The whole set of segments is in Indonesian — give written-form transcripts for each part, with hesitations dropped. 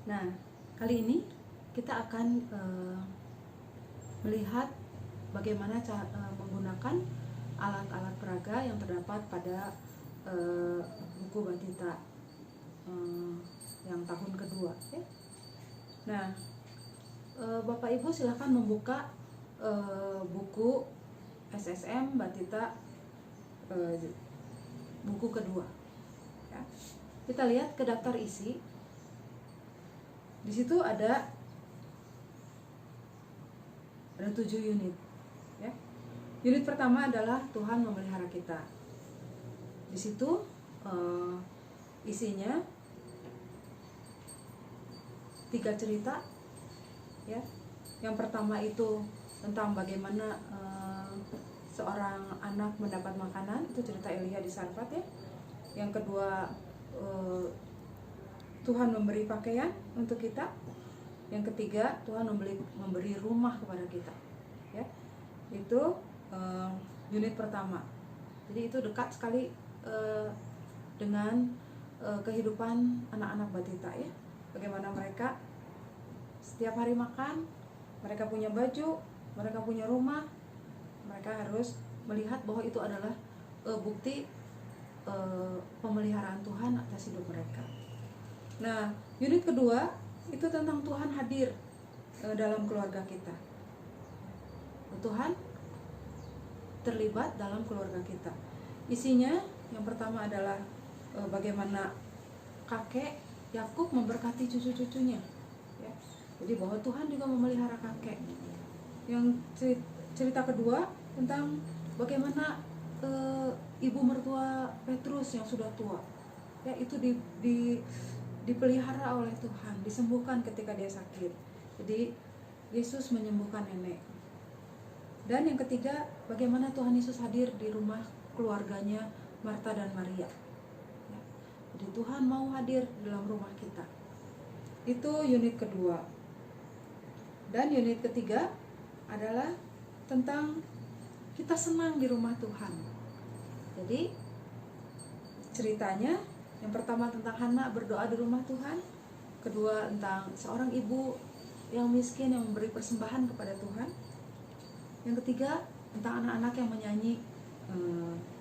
Nah, kali ini kita akan melihat bagaimana menggunakan alat-alat peraga yang terdapat pada buku Batita yang tahun kedua. Ya. Nah, Bapak Ibu silahkan membuka buku SSM Batita buku kedua. Ya. Kita lihat ke daftar isi. Di situ ada 7 unit. Ya. Unit pertama adalah Tuhan memelihara kita. Di situ isinya 3 cerita. Ya. Yang pertama itu tentang bagaimana seorang anak mendapat makanan, itu cerita Elia di Sarfat ya. Yang kedua Tuhan memberi pakaian untuk kita. Yang ketiga, Tuhan memberi rumah kepada kita. Ya, itu unit pertama. Jadi itu dekat sekali dengan kehidupan anak-anak Batita ya. Bagaimana mereka setiap hari makan, mereka punya baju, mereka punya rumah, mereka harus melihat bahwa itu adalah bukti pemeliharaan Tuhan atas hidup mereka. Nah, unit kedua itu tentang Tuhan hadir dalam keluarga kita. Tuhan terlibat dalam keluarga kita. Isinya yang pertama adalah bagaimana kakek Yakub memberkati cucu-cucunya. Ya. Jadi bahwa Tuhan juga memelihara kakek. Yang cerita kedua tentang bagaimana ibu mertua Petrus yang sudah tua. Ya, itu dipelihara oleh Tuhan, disembuhkan ketika dia sakit. Jadi Yesus menyembuhkan nenek. Dan yang ketiga, bagaimana Tuhan Yesus hadir di rumah keluarganya Marta dan Maria. Ya. Jadi Tuhan mau hadir dalam rumah kita. Itu unit kedua. Dan unit ketiga adalah tentang kita senang di rumah Tuhan. Jadi ceritanya yang pertama tentang Hana berdoa di rumah Tuhan. Kedua tentang seorang ibu yang miskin yang memberi persembahan kepada Tuhan. Yang ketiga tentang anak-anak yang menyanyi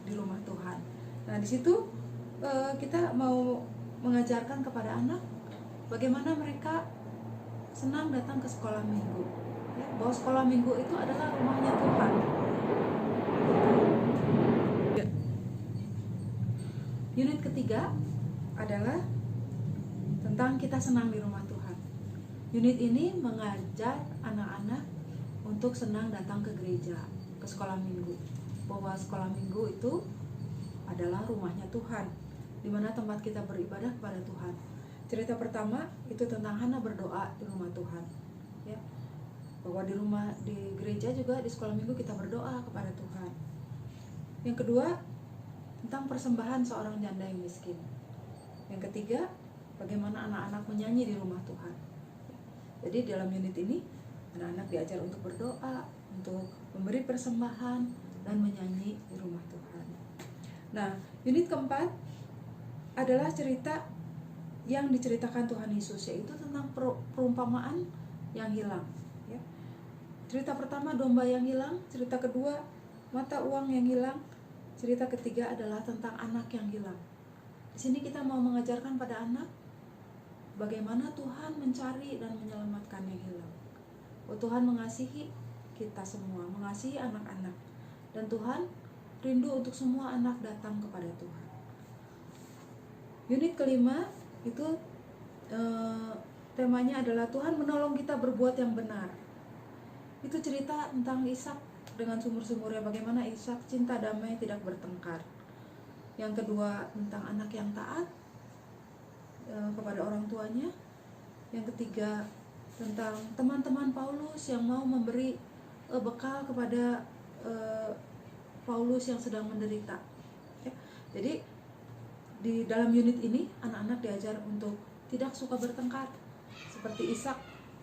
di rumah Tuhan. Nah di situ kita mau mengajarkan kepada anak bagaimana mereka senang datang ke sekolah minggu. Ya, bahwa sekolah minggu itu adalah rumahnya Tuhan. Unit ketiga adalah tentang kita senang di rumah Tuhan. Unit ini mengajar anak-anak untuk senang datang ke gereja, ke sekolah minggu. Bahwa sekolah minggu itu adalah rumahnya Tuhan, di mana tempat kita beribadah kepada Tuhan. Cerita pertama itu tentang Hana berdoa di rumah Tuhan. Ya. Bahwa di gereja juga di sekolah minggu kita berdoa kepada Tuhan. Yang kedua tentang persembahan seorang janda yang miskin. Yang ketiga, bagaimana anak-anak menyanyi di rumah Tuhan. Jadi dalam unit ini anak-anak diajar untuk berdoa, untuk memberi persembahan dan menyanyi di rumah Tuhan. Nah, unit keempat adalah cerita yang diceritakan Tuhan Yesus, yaitu tentang perumpamaan yang hilang. Ya. Cerita pertama domba yang hilang, cerita kedua mata uang yang hilang, cerita ketiga adalah tentang anak yang hilang. Di sini kita mau mengajarkan pada anak bagaimana Tuhan mencari dan menyelamatkan yang hilang. Oh, Tuhan mengasihi kita semua, mengasihi anak-anak. Dan Tuhan rindu untuk semua anak datang kepada Tuhan. Unit kelima itu temanya adalah Tuhan menolong kita berbuat yang benar. Itu cerita tentang Ishak dengan sumur-sumurnya, bagaimana Ishak cinta damai tidak bertengkar. Yang kedua tentang anak yang taat kepada orang tuanya. Yang ketiga tentang teman-teman Paulus yang mau memberi bekal kepada Paulus yang sedang menderita. Ya. Jadi di dalam unit ini anak-anak diajar untuk tidak suka bertengkar seperti Ishak,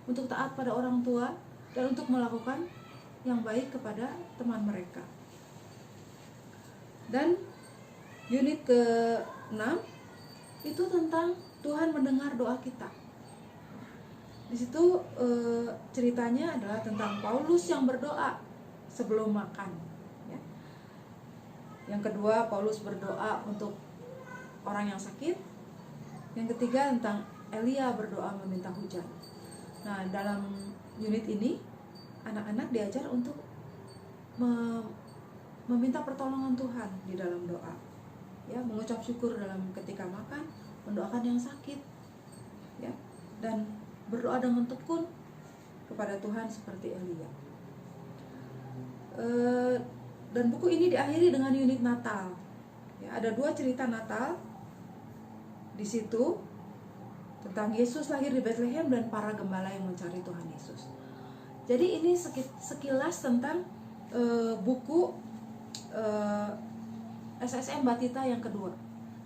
untuk taat pada orang tua dan untuk melakukan yang baik kepada teman mereka. Dan unit ke-6 itu tentang Tuhan mendengar doa kita. Di situ ceritanya adalah tentang Paulus yang berdoa sebelum makan. Ya. Yang kedua, Paulus berdoa untuk orang yang sakit. Yang ketiga, tentang Elia berdoa meminta hujan. Nah, dalam unit ini anak-anak diajar untuk meminta pertolongan Tuhan di dalam doa. Ya, mengucap syukur dalam ketika makan, mendoakan yang sakit. Ya, dan berdoa dengan tekun kepada Tuhan seperti Elia. Dan buku ini diakhiri dengan unit Natal. Ya, ada 2 cerita Natal di situ tentang Yesus lahir di Bethlehem dan para gembala yang mencari Tuhan Yesus. Jadi ini sekilas tentang buku SSM Batita yang kedua.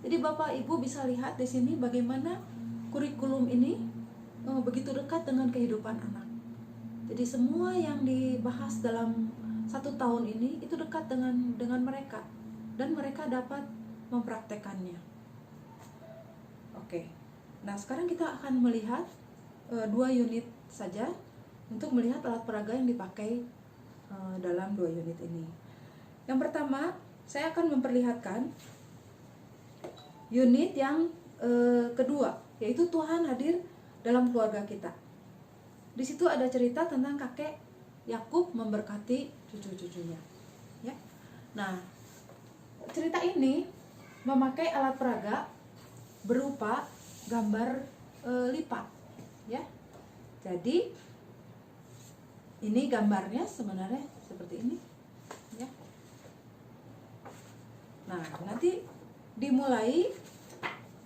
Jadi Bapak Ibu bisa lihat di sini bagaimana kurikulum ini begitu dekat dengan kehidupan anak. Jadi semua yang dibahas dalam 1 tahun ini itu dekat dengan mereka dan mereka dapat mempraktekannya. Oke. Nah, sekarang kita akan melihat 2 unit saja untuk melihat alat peraga yang dipakai dalam 2 unit ini. Yang pertama, saya akan memperlihatkan unit yang kedua, yaitu Tuhan hadir dalam keluarga kita. Di situ ada cerita tentang kakek Yakub memberkati cucu-cucunya. Ya. Nah, cerita ini memakai alat peraga berupa gambar lipat, ya. Jadi ini gambarnya sebenarnya seperti ini, ya. Nah, nanti dimulai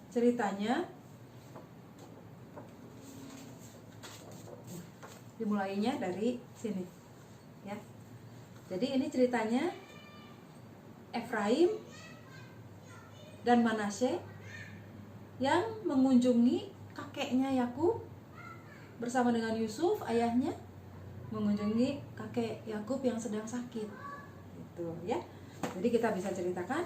ceritanya. Dimulainya dari sini, ya. Jadi ini ceritanya Efraim dan Manasye yang mengunjungi kakeknya Yakub bersama dengan Yusuf ayahnya, mengunjungi kakek Yakub yang sedang sakit, gitu, ya. Jadi kita bisa ceritakan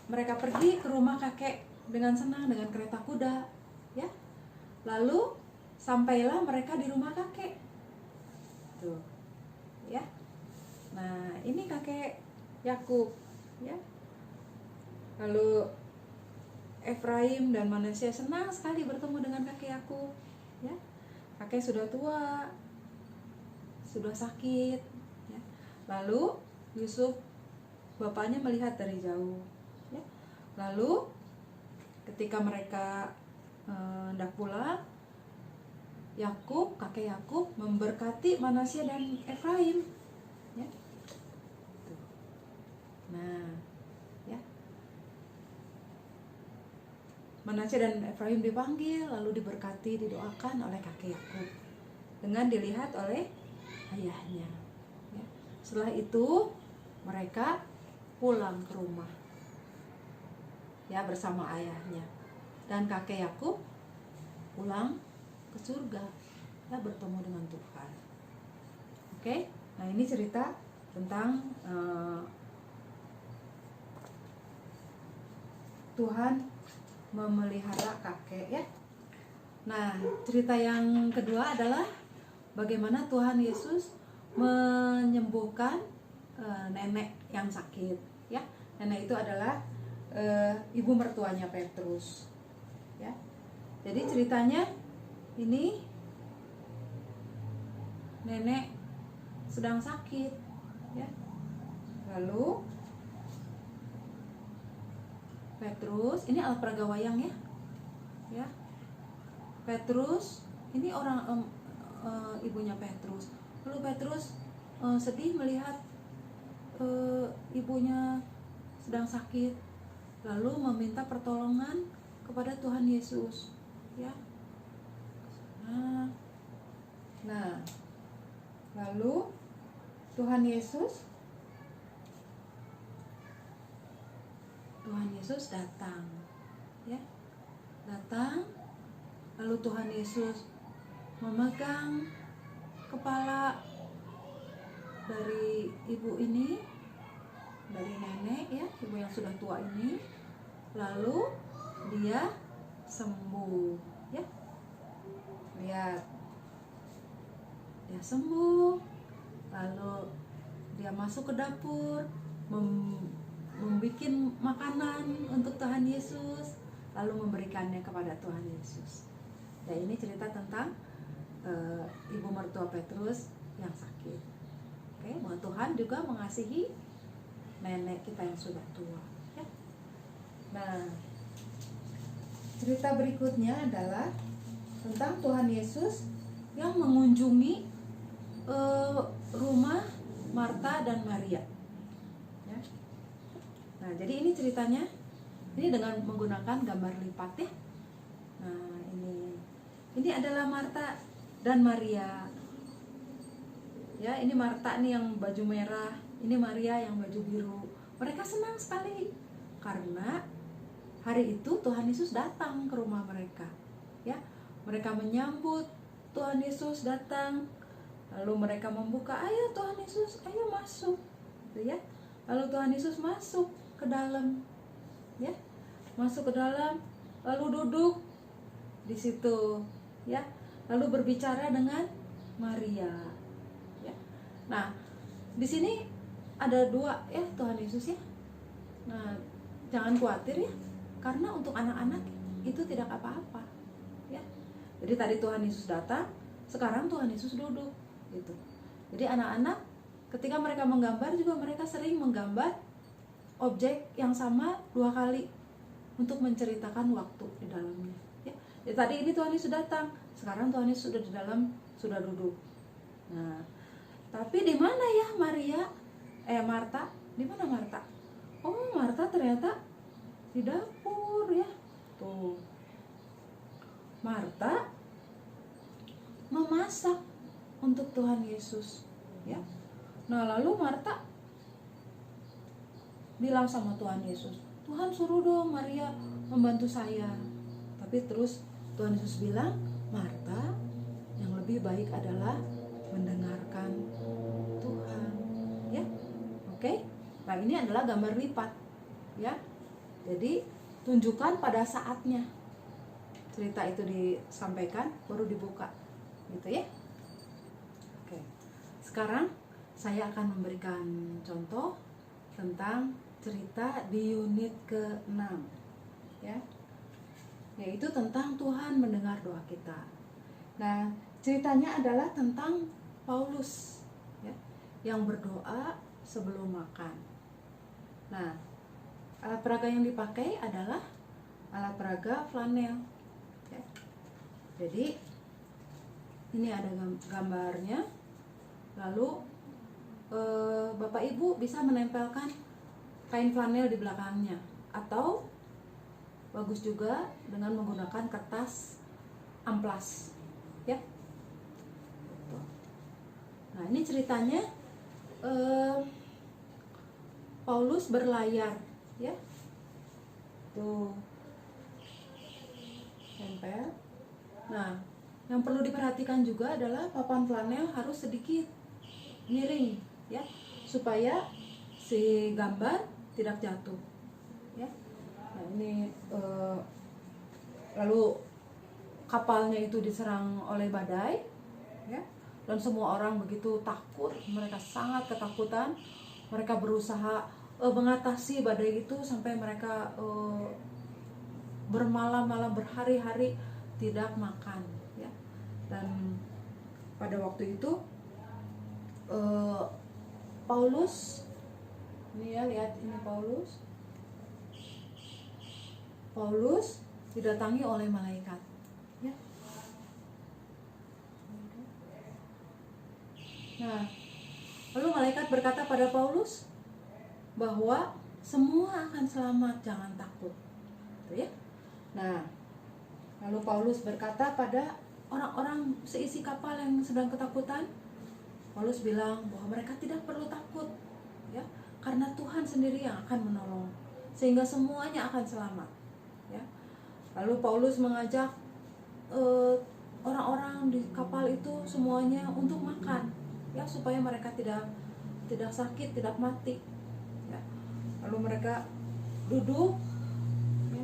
mereka pergi ke rumah kakek dengan senang dengan kereta kuda, ya. Lalu sampailah mereka di rumah kakek, tuh, ya. Nah, ini kakek Yakub, ya. Lalu Efraim dan Manasye senang sekali bertemu dengan kakek Yakub, ya. Kakek sudah tua, sudah sakit, ya. Lalu Yusuf bapaknya melihat dari jauh, ya. Lalu ketika mereka hendak pulang, kakek Yakub memberkati Manasye dan Efraim, ya. Nah, ya. Manasye dan Efraim dipanggil, lalu diberkati, didoakan oleh kakek Yakub dengan dilihat oleh ayahnya, ya. Setelah itu mereka pulang ke rumah, ya, bersama ayahnya, dan kakek Yakub pulang ke surga, ya, bertemu dengan Tuhan. Oke, nah ini cerita tentang Tuhan memelihara kakek, ya. Nah, cerita yang kedua adalah bagaimana Tuhan Yesus menyembuhkan nenek yang sakit, ya. Nenek itu adalah ibu mertuanya Petrus, ya. Jadi ceritanya ini nenek sedang sakit, ya. Lalu Petrus, ini alat peraga wayang, ya. Petrus ini orang ibunya Petrus. Lalu Petrus sedih melihat ibunya sedang sakit, lalu meminta pertolongan kepada Tuhan Yesus, ya. Nah, lalu Tuhan Yesus datang, ya, datang. Lalu Tuhan Yesus memegang kepala dari ibu ini, dari nenek, ya, ibu yang sudah tua ini. Lalu dia sembuh, ya. Lihat, dia sembuh. Lalu dia masuk ke dapur, membuat makanan untuk Tuhan Yesus, lalu memberikannya kepada Tuhan Yesus. Ya, ini cerita tentang ibu mertua Petrus yang sakit. Oke, bahwa Tuhan juga mengasihi nenek kita yang sudah tua. Ya. Nah, cerita berikutnya adalah tentang Tuhan Yesus yang mengunjungi rumah Marta dan Maria. Ya. Nah, jadi ini ceritanya, ini dengan menggunakan gambar lipat ya. Nah, ini adalah Marta dan Maria. Ya, ini Marta nih yang baju merah, ini Maria yang baju biru. Mereka senang sekali karena hari itu Tuhan Yesus datang ke rumah mereka. Ya, mereka menyambut Tuhan Yesus datang. Lalu mereka membuka, ayo Tuhan Yesus, ayo masuk. Gitu ya. Lalu Tuhan Yesus masuk ke dalam. Ya. Masuk ke dalam, lalu duduk di situ, ya. Lalu berbicara dengan Maria. Ya. Nah, di sini ada dua ya Tuhan Yesus ya. Nah, jangan khawatir ya, karena untuk anak-anak itu tidak apa-apa. Ya. Jadi tadi Tuhan Yesus datang, sekarang Tuhan Yesus duduk, gitu. Jadi anak-anak ketika mereka menggambar juga mereka sering menggambar objek yang sama dua kali untuk menceritakan waktu di dalamnya. Ya. Jadi tadi ini Tuhan Yesus datang, sekarang Tuhan Yesus sudah di dalam, sudah duduk. Nah, tapi di mana ya Marta? Di mana Marta? Oh, Marta ternyata di dapur ya. Tuh. Marta memasak untuk Tuhan Yesus, ya. Nah, lalu Marta bilang sama Tuhan Yesus, Tuhan suruh dong Maria membantu saya. Tapi terus Tuhan Yesus bilang, Marta, yang lebih baik adalah mendengarkan Tuhan, ya. Oke. Nah, ini adalah gambar lipat, ya. Jadi tunjukkan pada saatnya cerita itu disampaikan, baru dibuka, gitu ya. Oke. Sekarang saya akan memberikan contoh tentang cerita di unit ke-6, ya, yaitu tentang Tuhan mendengar doa kita. Nah, ceritanya adalah tentang Paulus, ya, yang berdoa sebelum makan. Nah, alat peraga yang dipakai adalah alat peraga flanel, ya. Jadi ini ada gambarnya. Lalu Bapak Ibu bisa menempelkan kain flanel di belakangnya, atau bagus juga dengan menggunakan kertas amplas, ya. Nah, ini ceritanya Paulus berlayar, ya. Tuh, tempel. Nah, yang perlu diperhatikan juga adalah papan flanel harus sedikit miring, ya, supaya si gambar tidak jatuh, ya. Nah, ini lalu kapalnya itu diserang oleh badai, ya, dan semua orang begitu takut, mereka sangat ketakutan. Mereka berusaha mengatasi badai itu sampai mereka bermalam-malam, berhari-hari tidak makan, ya. Dan pada waktu itu Paulus, ini ya, lihat ini Paulus didatangi oleh malaikat, ya. Nah, lalu malaikat berkata pada Paulus bahwa semua akan selamat, jangan takut, ya. Nah, lalu Paulus berkata pada orang-orang seisi kapal yang sedang ketakutan, Paulus bilang bahwa mereka tidak perlu takut, ya, karena Tuhan sendiri yang akan menolong, sehingga semuanya akan selamat, ya. Lalu Paulus mengajak orang-orang di kapal itu semuanya untuk makan, ya, supaya mereka tidak sakit, tidak mati, ya. Lalu mereka duduk, ya,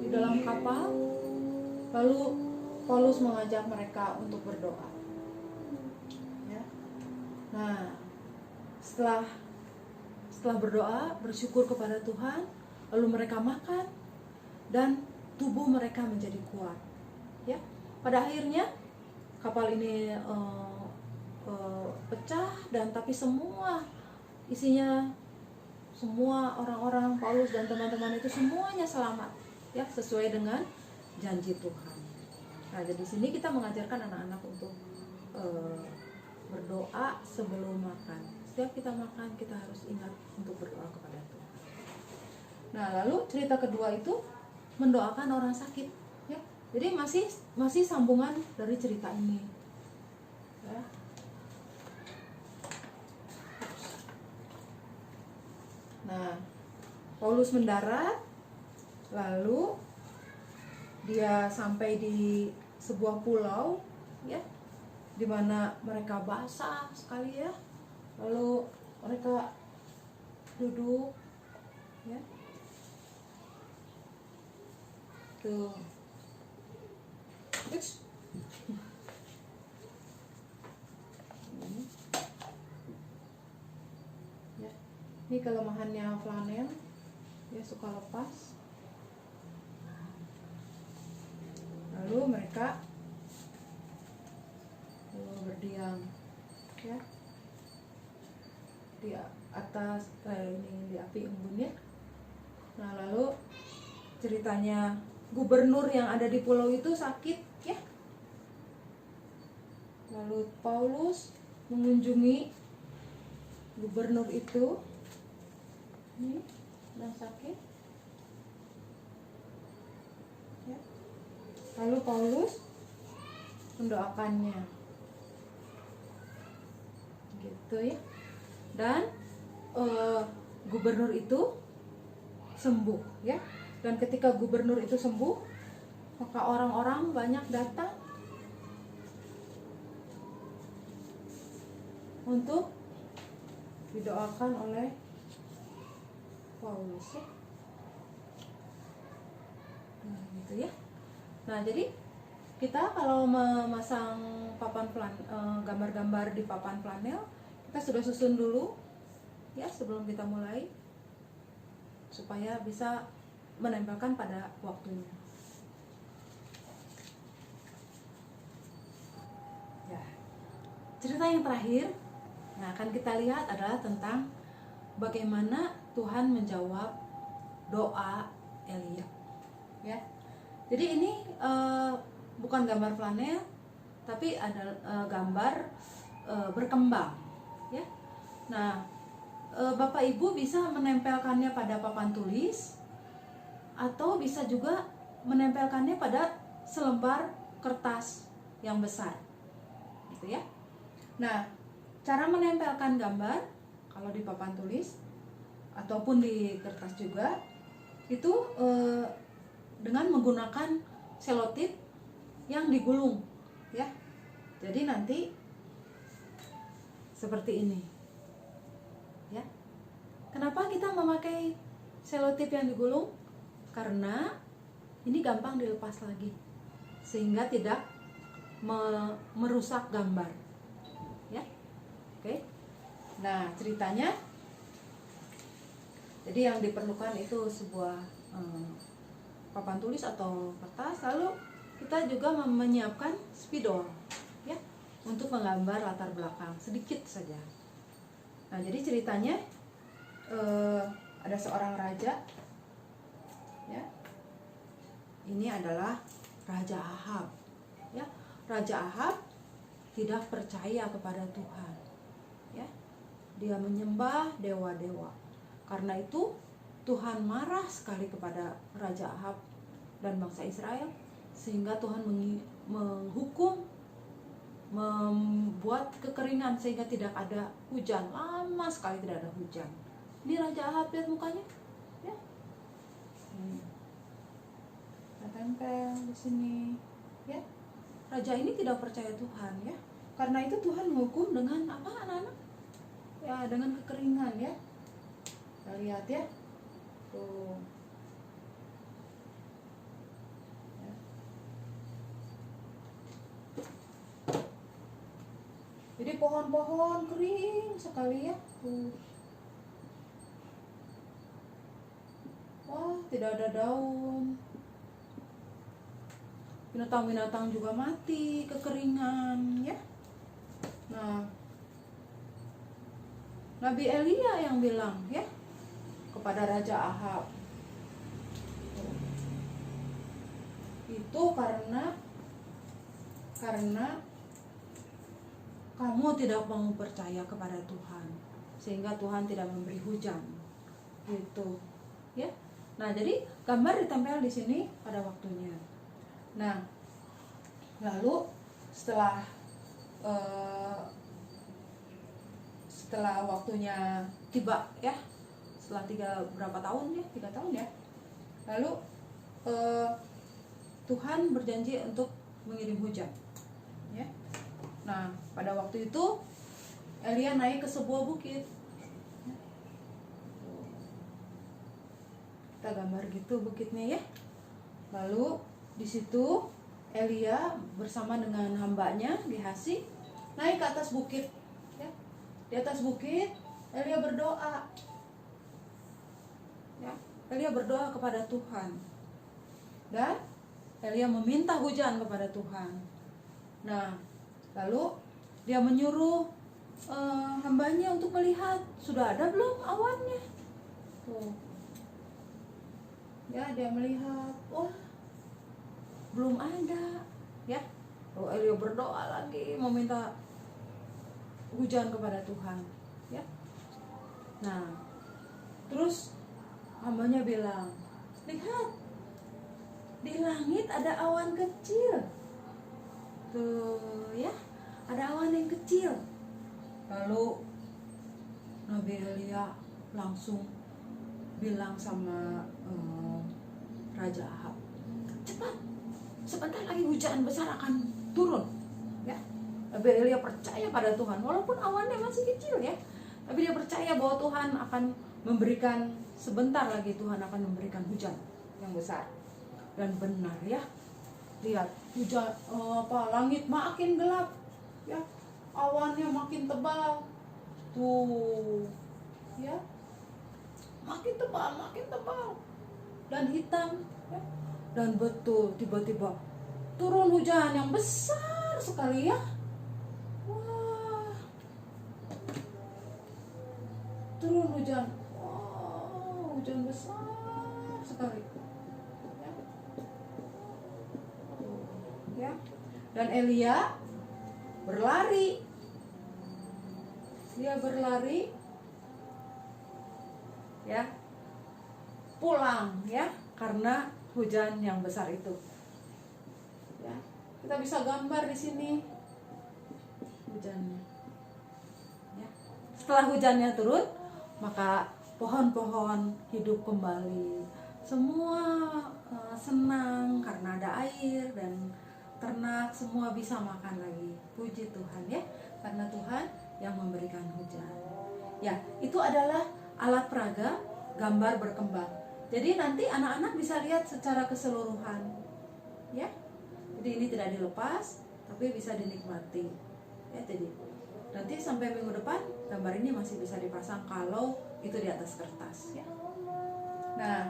di dalam kapal, lalu Paulus mengajak mereka untuk berdoa. Ya. Nah, setelah berdoa, bersyukur kepada Tuhan, lalu mereka makan dan tubuh mereka menjadi kuat. Ya, pada akhirnya kapal ini pecah, dan tapi semua isinya, semua orang-orang Paulus dan teman-teman itu semuanya selamat, ya, sesuai dengan janji Tuhan. Nah, jadi di sini kita mengajarkan anak-anak untuk berdoa sebelum makan. Setiap kita makan, kita harus ingat untuk berdoa kepada Tuhan. Nah, lalu cerita kedua itu mendoakan orang sakit, ya. Jadi masih sambungan dari cerita ini, ya. Nah, Paulus mendarat, lalu dia sampai di sebuah pulau, ya, di mana mereka basah sekali, ya. Lalu mereka duduk, ya. Tuh. Ya. Ini kelemahannya flanel, dia suka lepas. Lalu mereka berdiam, ya, di atas ini, di api unggun, ya. Nah, lalu ceritanya gubernur yang ada di pulau itu sakit, ya. Lalu Paulus mengunjungi gubernur itu, ini yang sakit, ya. Lalu Paulus mendoakannya, gitu, ya. Dan gubernur itu sembuh, ya. Dan ketika gubernur itu sembuh, maka orang-orang banyak datang untuk didoakan oleh Paulus, ya. Nah, gitu, ya. Nah, jadi kita kalau memasang gambar-gambar di papan flanel, kita sudah susun dulu, ya, sebelum kita mulai, supaya bisa menempelkan pada waktunya. Ya. Cerita yang terakhir, nah, akan kita lihat adalah tentang bagaimana Tuhan menjawab doa Elia, ya. Jadi ini bukan gambar flanel, tapi ada gambar berkembang, ya. Nah, Bapak Ibu bisa menempelkannya pada papan tulis, atau bisa juga menempelkannya pada selembar kertas yang besar, gitu, ya. Nah, cara menempelkan gambar kalau di papan tulis ataupun di kertas juga itu dengan menggunakan selotip yang digulung, ya. Jadi nanti seperti ini, ya. Kenapa kita memakai selotip yang digulung? Karena ini gampang dilepas lagi, sehingga tidak merusak gambar, ya. Oke. Nah, ceritanya, jadi yang diperlukan itu sebuah papan tulis atau kertas, lalu kita juga menyiapkan spidol, ya, untuk menggambar latar belakang sedikit saja. Nah, jadi ceritanya ada seorang raja, ya. Ini adalah Raja Ahab, ya. Raja Ahab tidak percaya kepada Tuhan, ya. Dia menyembah dewa-dewa. Karena itu Tuhan marah sekali kepada Raja Ahab dan bangsa Israel, sehingga Tuhan menghukum, membuat kekeringan sehingga tidak ada hujan, lama sekali tidak ada hujan. Ini Raja Ahab, lihat mukanya, ya. Kita tempel di sini, ya. Raja ini tidak percaya Tuhan, ya. Karena itu Tuhan menghukum dengan apa, anak-anak? Ya, dengan kekeringan, ya. Kita lihat, ya. Tuh. Jadi pohon-pohon kering sekali ya. Tuh. Wah, tidak ada daun. Binatang-binatang juga mati, kekeringan ya. Nah, Nabi Elia yang bilang ya kepada Raja Ahab, itu karena kamu tidak mau percaya kepada Tuhan, sehingga Tuhan tidak memberi hujan gitu ya. Nah, jadi gambar ditempel di sini pada waktunya. Nah, lalu setelah waktunya tiba ya, setelah 3 tahun ya, lalu Tuhan berjanji untuk mengirim hujan ya. Nah, pada waktu itu Elia naik ke sebuah bukit. Kita gambar gitu bukitnya ya. Lalu di situ Elia bersama dengan hambanya Gehazi naik ke atas bukit ya. Di atas bukit Elia berdoa ya. Elia berdoa kepada Tuhan dan Elia meminta hujan kepada Tuhan. Nah, lalu dia menyuruh hambanya untuk melihat sudah ada belum awannya. Tuh. Ya, dia melihat, wah, belum ada ya. Lalu Elia berdoa lagi meminta hujan kepada Tuhan ya. Nah, terus hambanya bilang, lihat, di langit ada awan kecil tuh ya, ada awan yang kecil. Lalu Nabi Elia langsung bilang sama Raja Ahab, cepat, sebentar lagi hujan besar akan turun ya. Nabi Elia percaya pada Tuhan walaupun awannya masih kecil ya, tapi dia percaya bahwa Tuhan akan memberikan, sebentar lagi Tuhan akan memberikan hujan yang besar. Dan benar ya, lihat hujan langit makin gelap ya, awannya makin tebal tuh ya, makin tebal dan hitam ya. Dan betul tiba-tiba turun hujan yang besar sekali ya. Wah, turun hujan, wow, hujan besar sekali ya. Dan Elia berlari, dia berlari ya, pulang ya, karena hujan yang besar itu ya. Kita bisa gambar di sini hujannya ya. Setelah hujannya turun, maka pohon-pohon hidup kembali, semua senang karena ada air, dan ternak semua bisa makan lagi. Puji Tuhan ya, karena Tuhan yang memberikan hujan ya. Itu adalah alat peraga gambar berkembang. Jadi nanti anak-anak bisa lihat secara keseluruhan ya. Jadi ini tidak dilepas, tapi bisa dinikmati ya. Jadi nanti sampai minggu depan gambar ini masih bisa dipasang kalau itu di atas kertas ya. Nah,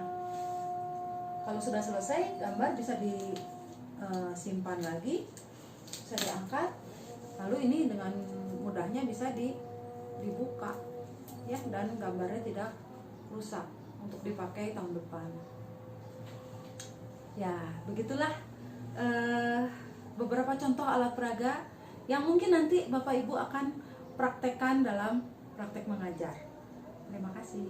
kalau sudah selesai gambar bisa disimpan lagi, bisa diangkat, lalu ini dengan mudahnya bisa dibuka ya, dan gambarnya tidak rusak untuk dipakai tahun depan ya. Begitulah beberapa contoh alat peraga yang mungkin nanti Bapak Ibu akan praktekkan dalam praktek mengajar. Terima kasih.